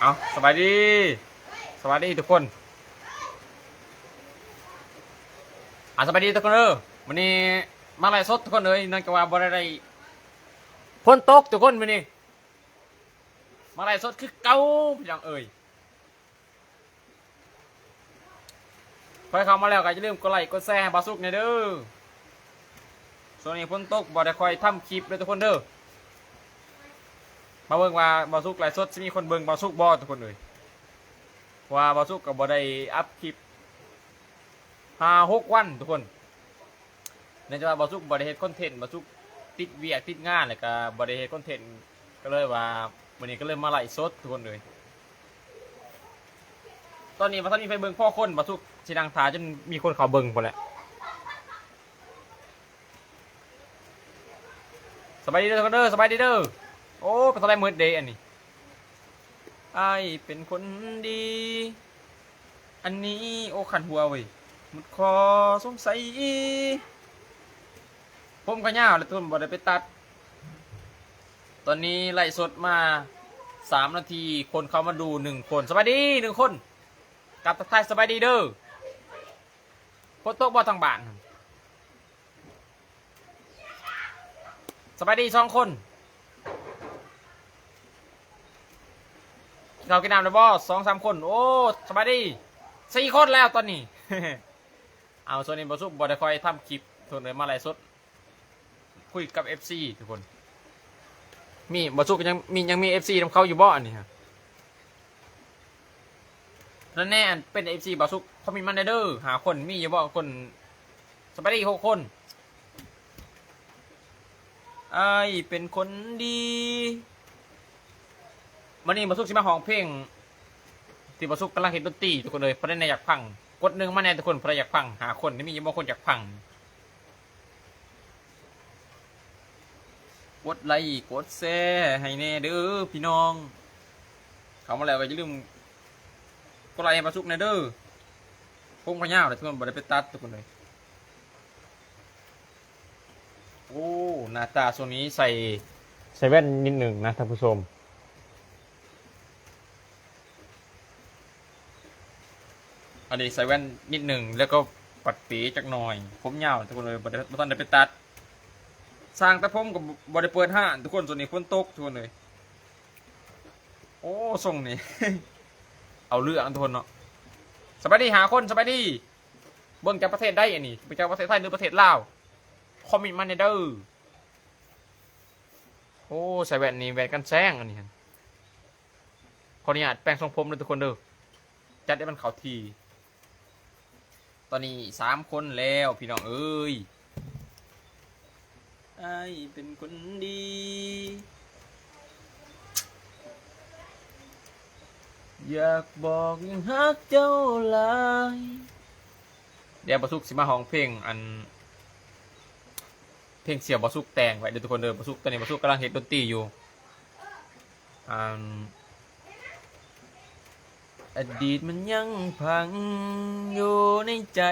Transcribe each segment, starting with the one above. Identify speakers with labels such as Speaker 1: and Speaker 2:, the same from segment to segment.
Speaker 1: เอาสบายดีสวัสดีทุกคนสบายดีทุกคนวันนี้มาไล่สดทุกคนเลยนั่นก็ว่าบ่ได้พ้นตกทุกคนวันนี้มาไล่สดคือเก่าพี่น้องพอเข้ามาแล้วก็อย่าลืมกดไลค์กดแชร์ให้บาสุกเนี่ยเด้อส่วนนี้พ้นตกบ่ได้ค่อยทำคลิปเลยทุกคนเด้อมาเบิ่งว่าบาสุกไล่สดจะมีคนเบิ่งบาสุกบ่ทุกคนเลยว่าบาสุกกับบ่ได้อัพคลิป5-6 วันทุกคนในจังหวะบาสุกบ่ได้เฮ็ดคอนเทนต์บาสุกติดเวียกติดงานแล้วก็บ่ได้เฮ็ดคอนเทนต์ก็เลยว่าวันนี้ก็เลยมาไล่สดทุกคนเลยตอนนี้ท่านมีไฟเบิ่งพ่อคนบาสุกสิดังถาจนมีคนเขาเบิ่งพุ่นแหละสบายดีเด้อทุกคนเด้อสบายดีเด้อโอ้เป็นอะไรมืดเดย์อันนี้เป็นคนดีอันนี้โอ้ขันหัวเว้ยมุดคอสงสัยผมก็ยาวเลยทุนบ่ได้ไปตัดตอนนี้ไล่สดมา3 นาทีคนเข้ามาดู1 คนสบายดี1 คนกับทักทายสบายดีเด้อคนโต๊ะบ่ทางบ้านสบายดี2 คนเรากินน้ำได้บ่2-3 คนโอ้สบายดี4 คนแล้วตอนนี้ เอาส่วนนี้บอสุกบอได้คอยทำคลิปทุนเลยมาไล่สดคุยกับ FC ทุกคนมีบอสุกยังมี FC นำเขาอยู่บ่อันนี้ฮะนั่นแน่เป็น FC บอสุกเขามีมันเด้อหาคนมีอยู่บ่คนสบายดี6 คนเป็นคนดีวันนี้บอสุกสิมาห้องเพลงที่บอสุกกำลังเห็นดนตรีทุกคนเลยเพราะได้ในอยากฟังกด1มาแน่ทุกคนเพราะอยากฟังหาคนที่มีอยู่บ่คนอยากฟังกดไลค์กดแชร์ให้แน่เด้อพี่น้องเข้ามาแล้วก็อย่าลืมกดไลค์ให้บอสุกแน่เด้อพงพญาเลยทุกคนบ่ได้ไปตัดทุกคนเลยโอ้หน้าตาส่วนนี้ใส่แว่นนิดหนึ่งนะท่านผู้ชมอันนี้ใส่แว่นนิดหนึ่งแล้วก็ปัดปีจักหน่อยผมยาวทุกคนเลยบ่ต้องได้ไปตัดสร้างแต่ผมกับบได้เปิดห้างทุกคนส่วนนี้ฝนตกทุกคนเลยโอ้ส่งนี่ เอาเรื่องทุกคนเนาะสบายดีหาคนสบายดีเบิ่งจากประเทศได้อันนี้เป็นจากประเทศไทยหรือประเทศลาวคอมเมนต์มาในเด้อโอ้ใส่แว่นนี่แว่นกันแสงอันนี้ขออนุญาตแปรงทรงผมเลยทุกคนเด้อจัดได้มันเขาทีตอนนี้3 คนแล้วพี่น้องเอ้ยเป็นคนดีอยากบอกยังฮักเจ้าหลายเดี๋ยวบาสุกสิมาห้องเพลงเพลงเสียบาสุกแต่งไว้เดี๋ยวทุกคนเดินบาสุกตอนนี้บาสุกกำลังเฮ็ดดนตรีอยู่อดีตมันยังพังอยู่ในใจ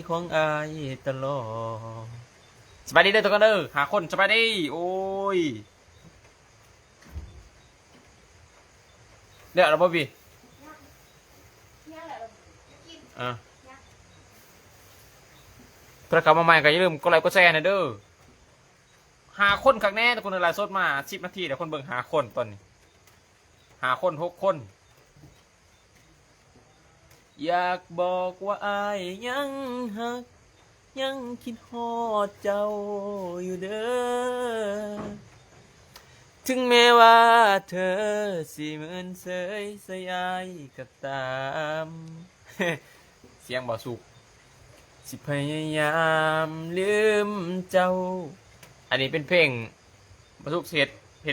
Speaker 1: ของอายตลอดสบายดีเด้อทุกคนเด้อหาคนสบายดีโอ้ยเดี๋ยวเราบ่บีถ้าเข้ามาใหม่ก็อย่าลืมกดไลค์กดแชร์นะเด้อหาคนครั้งแน่ทุกคนไลฟ์สดมา10 นาทีเดี๋ยวคนเบิ่งหาคนตอนนี้หาคน6 คนอยากบอกว่าอายยังฮักยังคิดฮอดเจ้าอยู่เด้อถึงแม้ว่าเธอสิเหมือนเสยสยายกับตาม เสียงบ่สุกสิพยายามลืมเจ้าอันนี้เป็นเพลงบ่สุกเฮ็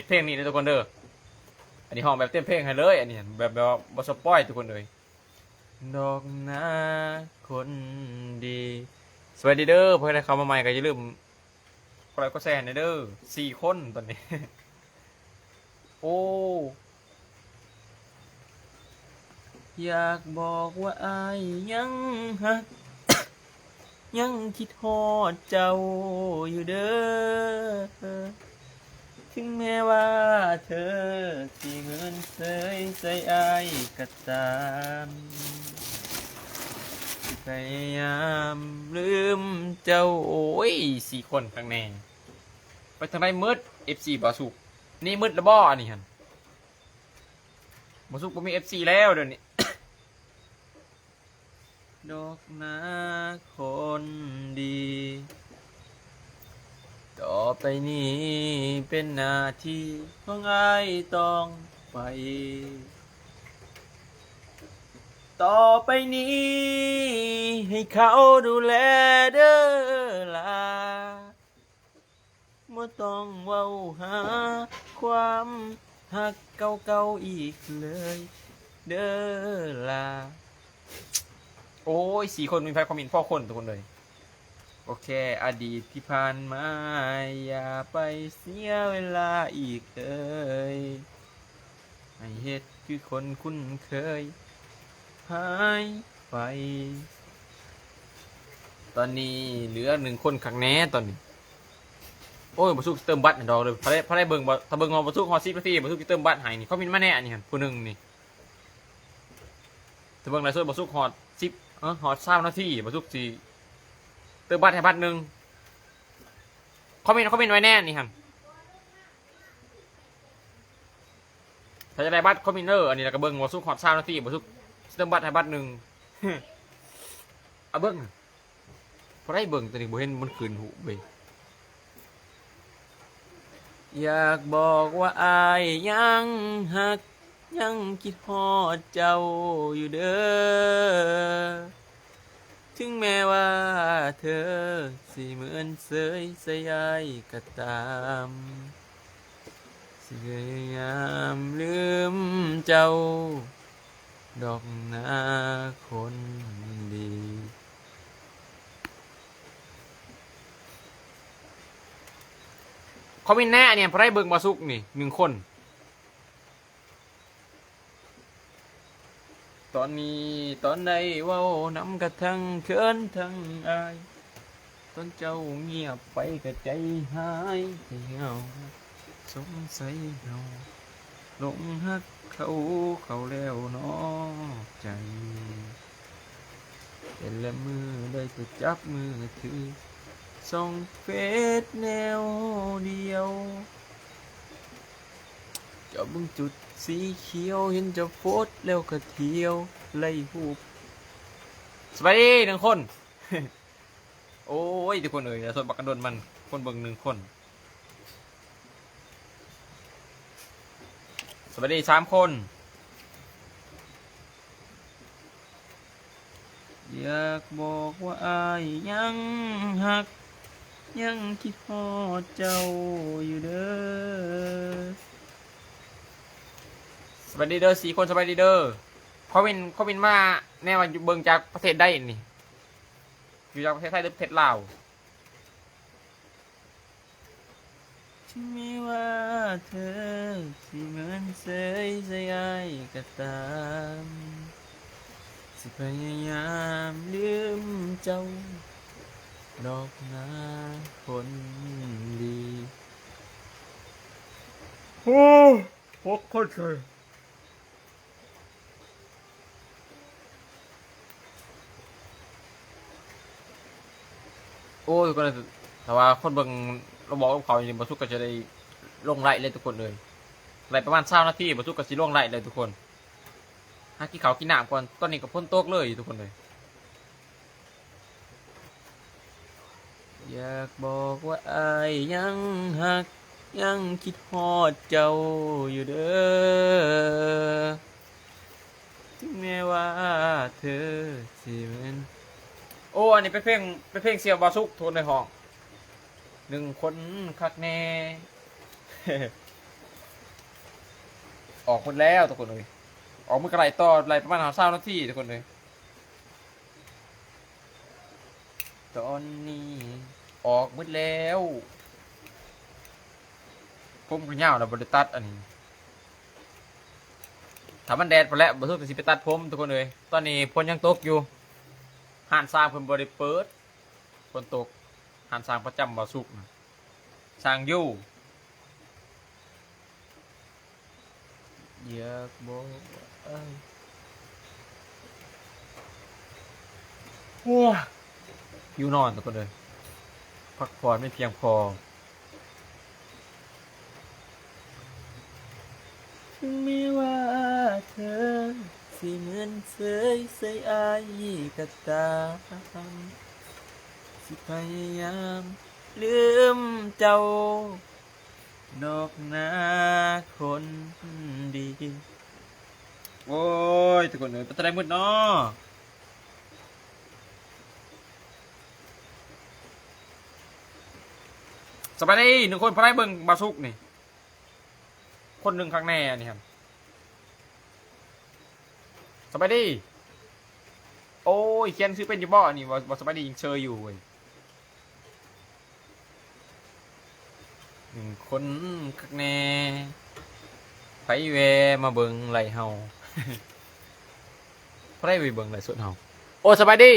Speaker 1: ดเพลงนี้นะทุกคนเด้ออันนี้ห้องแบบเต็มเพลงให้เลยอันนี้แบบบ่สปอยทุกคนเลยดอกนาคนดีสวัสดีเด้อเพื่อนเข้ามาใหม่ก็อย่าลืมกดไลค์กดแชร์เด้อ4 คนตอนนี้ โอ้อยากบอกว่าอายยังฮัก ยังคิดฮอดเจ้าอยู่เด้อ ถึงแม้ว่าเธอสิเหมือนเคยใจอ้ายก็ตามพยายามลืมเจ้าโอ้ย4 คนข้างในไปทางไหนมืด FC บาสุกนี่มืดละบ่อันนี้ฮันบาสุกผมมี FC แล้วเดี๋ยวนี้ ดอกนาคนดี ต่อไปนี้เป็นหน้าที่ของอ้ายต้องไป ต่อไปนี้ให้เขาดูแลเด้อล่ะบ่ต้องเว้าหาความหักเก่าๆอีกเลยเด้อล่ะโอ้ย4 คนมีไฟคอมเมนต์4 คนทุกคนเลยโอเคอดีตที่ผ่านมาอย่าไปเสียเวลาอีกเลยให้เฮ็ดคือคนคุ้นเคยหายไปตอนนี้เหลือ1 คนข้างแน่ตอนนี้โอ้ยบาสุกเติมบัตรให้ดอกเลยพระได้เบิ่งบ่ถ้าเบิ่งบาสุกฮอด10 นาทีบาสุกสิเติมบัตรให้นี่เขามีมาแน่อันนี้หั่นผู้หนึงนี่ถ้าเบิ่งไลฟ์สดบาสุกฮอด10ฮอด20 นาทีบาสุกสิเติมบัตรให้บัตรหนึ่งคอมเมนต์ไว้แน่นี่ครับถ้าจะได้บัตรคอมเมนเนอร์อันนี้เราก็เบิ้งบอสุกฮอตซาวนาทีบอสุกเติมบัตรให้บัตรหนึ่ง เอาเบิ้งพอได้เบิ้งตอนนี้บ่เห็นมันคืนหูไปอยากบอกว่าอายยังหักยังคิดฮอดเจ้าอยู่เด้อถึงแม้ว่าเธอสิเหมือนเสยสยายก็ตามสิพยายามลืมเจ้าดอกนาคนดีเขามีแน่เนี่ยพอได้เบิ่งบาสุกนี่1 คนตอนนี้ตอนใดเว้านำกระทั่งเขินทั้งอายตอนเจ้าเงียบไปก็ใจหายเหงาสงสัยเฮาหลงฮักเขาแล้วเนาะใจแต่ละมือได้แต่จับมือถือส่องเฟซแนวเดียวเจ้าบึงจุดสีเขียวเห็นเจ้าโพสแล้วก็เที่ยวไล่หูบสวัสดี1 คน โอ้ยทุกคนเอ่ยแล้วส่วนบักกระโดนมันคนเบิ่ง1 คนสวัสดี3 คนอยากบอกว่าอายยังหักยังคิดฮอดเจ้าอยู่เด้อสวัสดีเด้อ4 คนสวัสดีเด้อเขาเป็นมาแน่ว่าเบิ่งจากประเทศใดนี่อยู่จากประเทศไทยหรือประเทศลาวถึงแม้ว่าเธอสิเหมือนเสยสยายก็ตามสิพยายามลืมเจ้าดอกนาคนดีโอ้6 คนเลยโอ้ยทุกคนแต่ว่าคนเบิ่งเราบอกกับเขาจริงบาสุกก็จะได้ลงไลฟ์เลยทุกคนเลยไลฟ์ประมาณ20 นาทีบาสุกก็สิลงไลฟ์เลยทุกคนหากินข้าวกินน้ำก่อนตอนนี้ก็พ้นโต๊ะเลยทุกคนเลยอยากบอกว่าอายยังหักยังคิดฮอดเจ้าอยู่เด้อถึงแม้ว่าเธอสิเป็นโอ้อันนี้เป็นเพลงเสียวบาสุกโทนในห้อง1 คนคักแน่ ออกหมดแล้วทุกคนเลยออกมือกระไรต่อไรประมาณ20 นาทีทุกคนเลยตอนนี้ออกหมดแล้วผมก็ยาวแล้วบริตัดอันนี้ถ้ามันแดดพอแล้วบริสุทธิ์สิไปตัดผมทุกคนเลยตอนนี้ฝนยังตกอยู่หานซางเพิ่นบริเปิดฝนตกหานซางประจำบ่สุกสร้างอยู่ อยากบอกว่าอ้ายว้าหิวนอนทุกคนเลยพักผ่อนไม่เพียงพอถึงแม้ว่าเธอสิเหมือนเสยใส่อายก็ตามสิพยายามลืมเจ้านอกหน้าคนดี โอ้ยทุกคนเลยเป็นอะไรมืดเนาะสบายดีหนึ่งคนพระได้เบิ่งบาซุกนี่คนหนึ่งข้างแน่นี่ครับสบายดีโอ้ยเขียนซื้อเป็นอยี่บ่นี่บ่สบายดียังเชยอยู่เว้ยหนึ่งคนข้างแน่ไปแวมาเบิ่งไหลเฮา พระได้ไปเบิ่งไหลสุดเฮาโอ้สบายดี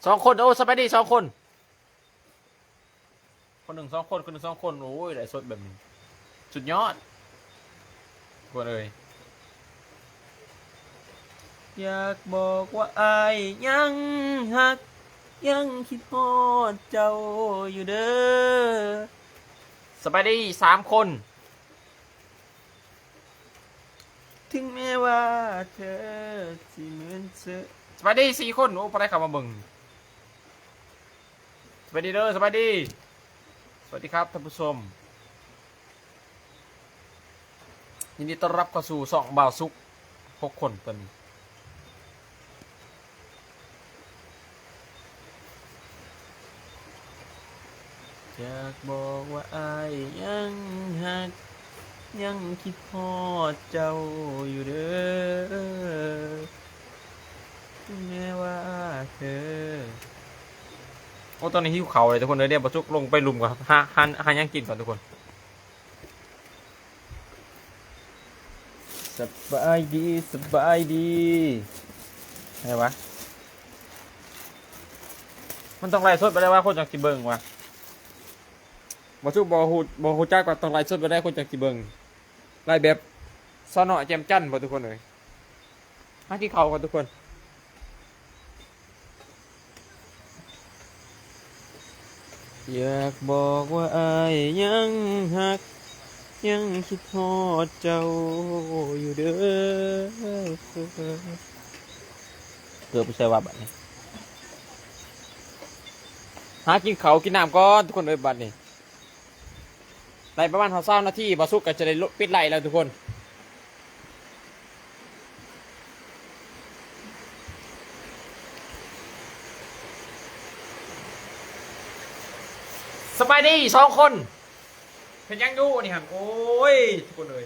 Speaker 1: สองคนโอ้สบายดีสองคนคนหนึ่งสองคนคนหนึ่งสองคนโอ้ยไหลสดแบบนี้สุดยอดควรเลยอยากบอกว่าอายยังหักยังคิดฮอดเจ้าอยู่เด้อสบายดีสามคนถึงแม้ว่าเธอสิเหมือนเธอสบายดีสี่คนโอ้พอได้ขับมาเบิ่งสบายดีเด้อสบายดีสวัสดีครับท่านผู้ชมยินดีต้อนรับเข้าสู่สองบ่าวซุก6 คนตอนนี้อยากบอกว่าอายยังหักยังคิดฮอดเจ้าอยู่เด้อแม้ว่าเธอโอ้ตอนนี้หิวเข่าเลยทุกคนเลยเดี๋ยวบ่าวซุกลงไปลุมก่อนหายังกินก่อนทุกคนสบายดีสบายดีอะไรวะมันต้องไล่สดไปได้ว่าคนจากกิเบิงวะบ่ชูบ่ฮู้จักว่าต้องไล่สดไปได้คนจากกิเบิงไล่แบบซอเนาะแจ่มจั่นบ่ทุกคนเลยหากินข้าวกันทุกคนอยากบอกว่าอายยังหักยังคิดฮอดเจ้าอยู่เด้อเกือบไปใส่ว่าบัดนี้หากินเขาวกินน้ำก่อนทุกคนเลยบัดนี้ในประมาณ20 นาทีบาสุกก็จะได้ปิดไล่แล้วทุกคนสบายดี2 คนเห็นยังดูนี่ฮะโอ้ยทุกคนเลย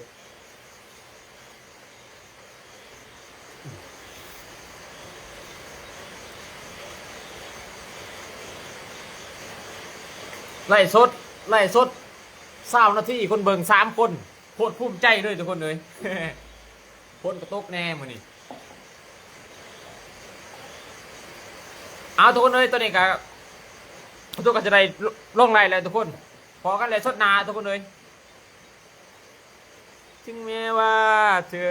Speaker 1: ไล่สด20 นาทีคนเบิ่ง3 คนโคตรภูมิใจเลยทุกคนเลย คนกระตกแน่มือนี่เอาทุกคนเลยตอนนี้ก็ทุกคนจะได้ลงไล่แล้วทุกคนพอกันเลยสดนาทุกคนเลยถึงแม้ว่าเธอ